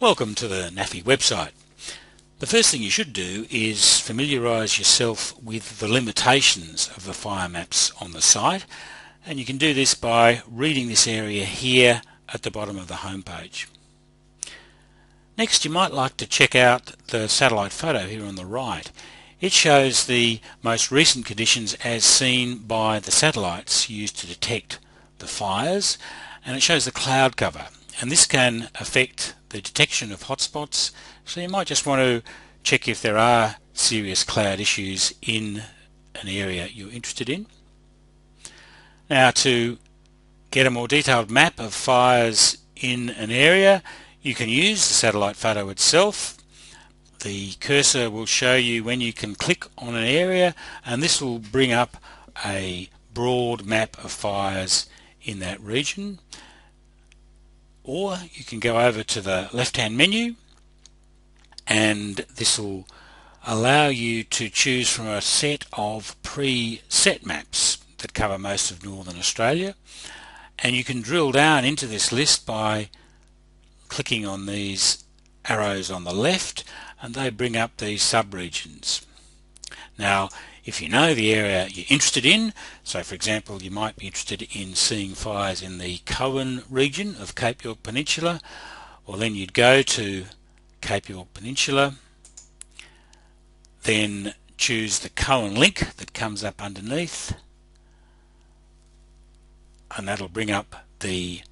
Welcome to the NAFI website. The first thing you should do is familiarise yourself with the limitations of the fire maps on the site, and you can do this by reading this area here at the bottom of the home page. Next, you might like to check out the satellite photo here on the right. It shows the most recent conditions as seen by the satellites used to detect the fires, and it shows the cloud cover, and this can affect the detection of hotspots, so you might just want to check if there are serious cloud issues in an area you're interested in. Now, to get a more detailed map of fires in an area, you can use the satellite photo itself. The cursor will show you when you can click on an area, and this will bring up a broad map of fires in that region. Or you can go over to the left-hand menu, and this will allow you to choose from a set of pre-set maps that cover most of Northern Australia, and you can drill down into this list by clicking on these arrows on the left, and they bring up these sub-regions. Now, if you know the area you're interested in, so for example you might be interested in seeing fires in the Cowan region of Cape York Peninsula, well then you'd go to Cape York Peninsula, then choose the Cowan link that comes up underneath, and that'll bring up the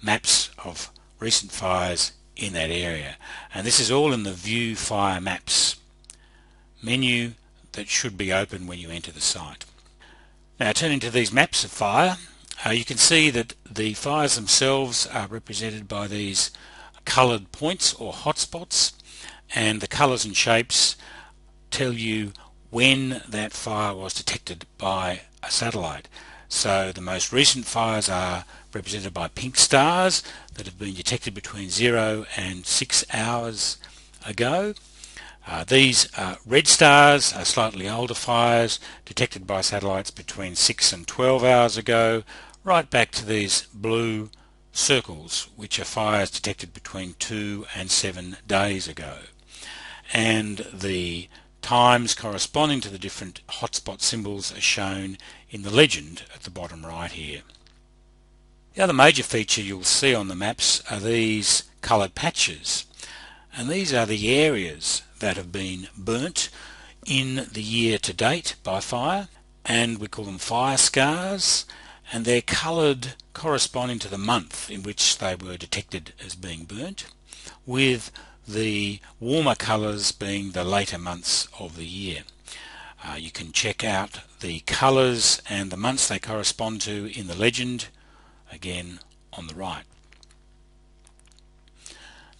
maps of recent fires in that area. And this is all in the View Fire Maps menu that should be open when you enter the site. Now, turning to these maps of fire, you can see that the fires themselves are represented by these coloured points or hotspots, and the colours and shapes tell you when that fire was detected by a satellite. So the most recent fires are represented by pink stars that have been detected between 0 and 6 hours ago. These red stars are slightly older fires detected by satellites between 6 and 12 hours ago, right back to these blue circles, which are fires detected between 2 and 7 days ago. And the times corresponding to the different hotspot symbols are shown in the legend at the bottom right here. The other major feature you'll see on the maps are these coloured patches, and these are the areas that have been burnt in the year to date by fire, and we call them fire scars, and they're coloured corresponding to the month in which they were detected as being burnt, with the warmer colours being the later months of the year. You can check out the colours and the months they correspond to in the legend, again on the right.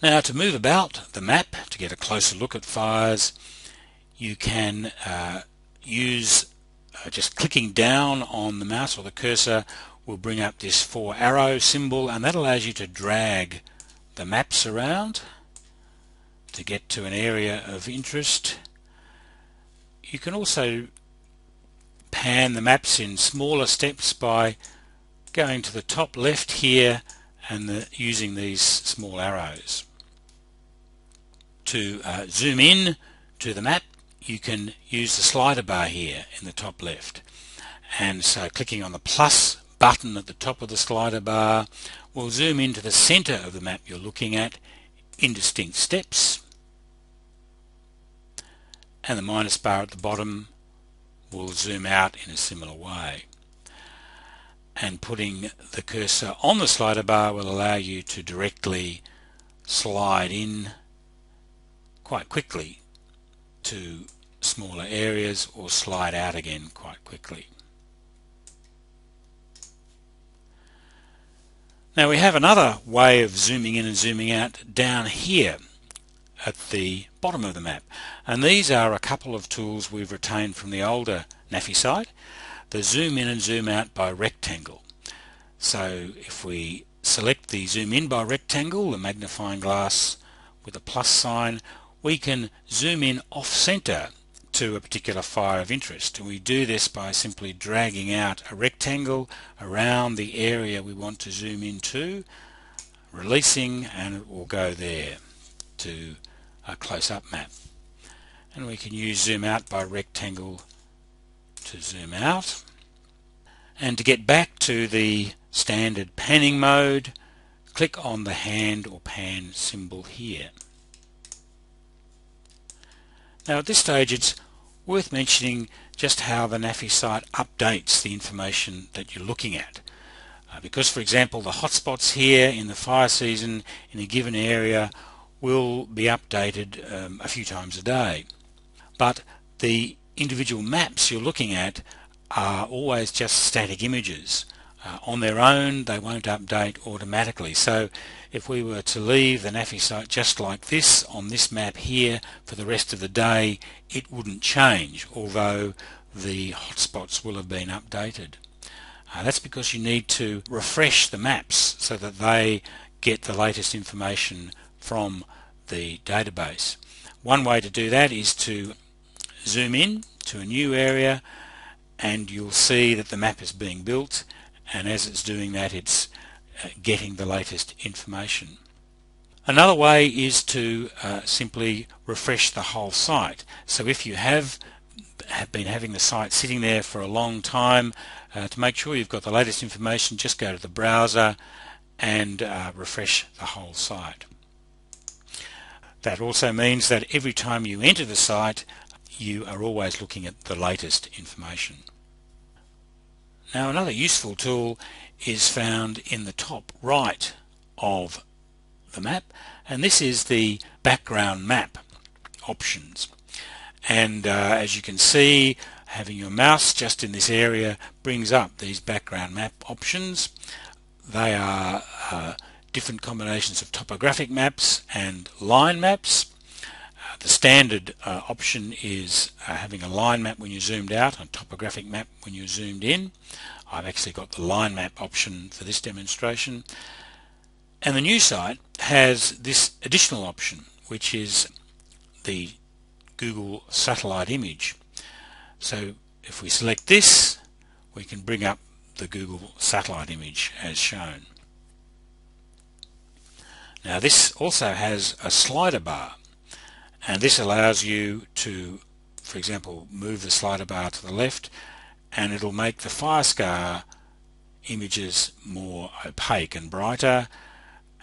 Now, to move about the map to get a closer look at fires, you can use just clicking down on the mouse or the cursor will bring up this 4 arrow symbol, and that allows you to drag the maps around to get to an area of interest. You can also pan the maps in smaller steps by going to the top left here and using these small arrows. To zoom in to the map, you can use the slider bar here in the top left, and so clicking on the plus button at the top of the slider bar will zoom into the center of the map you're looking at in distinct steps, and the minus bar at the bottom will zoom out in a similar way. And putting the cursor on the slider bar will allow you to directly slide in quite quickly to smaller areas or slide out again quite quickly. Now, we have another way of zooming in and zooming out down here at the bottom of the map, and these are a couple of tools we've retained from the older NAFI site, the zoom in and zoom out by rectangle. So if we select the zoom in by rectangle, the magnifying glass with a plus sign, we can zoom in off-center to a particular fire of interest, and we do this by simply dragging out a rectangle around the area we want to zoom into releasing, and it will go there to a close-up map. And we can use zoom out by rectangle to zoom out. And to get back to the standard panning mode, click on the hand or pan symbol here. Now at this stage it's worth mentioning just how the NAFI site updates the information that you're looking at. Because for example the hotspots here in the fire season in a given area will be updated a few times a day. But the individual maps you're looking at are always just static images. On their own they won't update automatically. So if we were to leave the NAFI site just like this on this map here for the rest of the day, it wouldn't change, although the hotspots will have been updated. That's because you need to refresh the maps so that they get the latest information from the database. One way to do that is to zoom in to a new area, and you'll see that the map is being built, and as it's doing that it's getting the latest information. Another way is to simply refresh the whole site. So if you have been having the site sitting there for a long time, to make sure you've got the latest information, just go to the browser and refresh the whole site. That also means that every time you enter the site you are always looking at the latest information. Now another useful tool is found in the top right of the map, and this is the background map options. And as you can see, having your mouse just in this area brings up these background map options. They are different combinations of topographic maps and line maps. The standard option is having a line map when you zoomed out and a topographic map when you zoomed in. I've actually got the line map option for this demonstration. And the new site has this additional option, which is the Google satellite image. So if we select this, we can bring up the Google satellite image as shown. Now this also has a slider bar, and this allows you to, for example, move the slider bar to the left, and it'll make the fire scar images more opaque and brighter,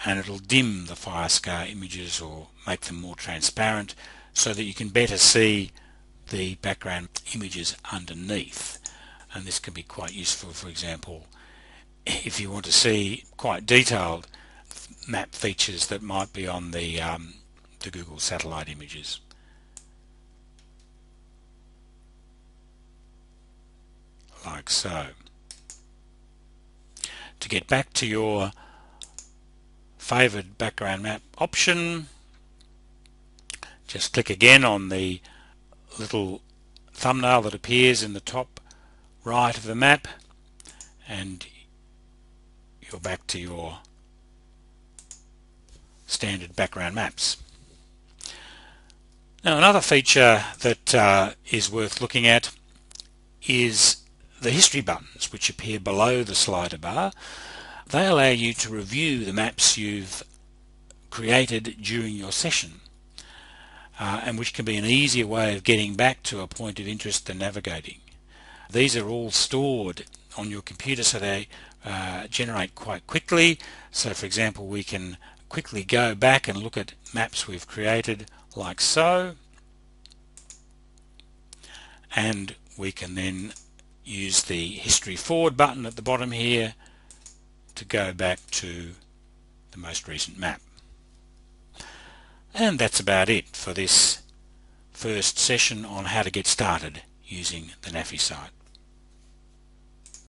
and it'll dim the fire scar images or make them more transparent so that you can better see the background images underneath. And this can be quite useful, for example, if you want to see quite detailed map features that might be on the Google satellite images. Like so. To get back to your favoured background map option, just click again on the little thumbnail that appears in the top right of the map, and you're back to your standard background maps. Now another feature that is worth looking at is the history buttons, which appear below the slider bar. They allow you to review the maps you've created during your session, and which can be an easier way of getting back to a point of interest than navigating. These are all stored on your computer, so they generate quite quickly. So for example, we can quickly go back and look at maps we've created like so, and we can then use the history forward button at the bottom here to go back to the most recent map. And that's about it for this first session on how to get started using the NAFI site.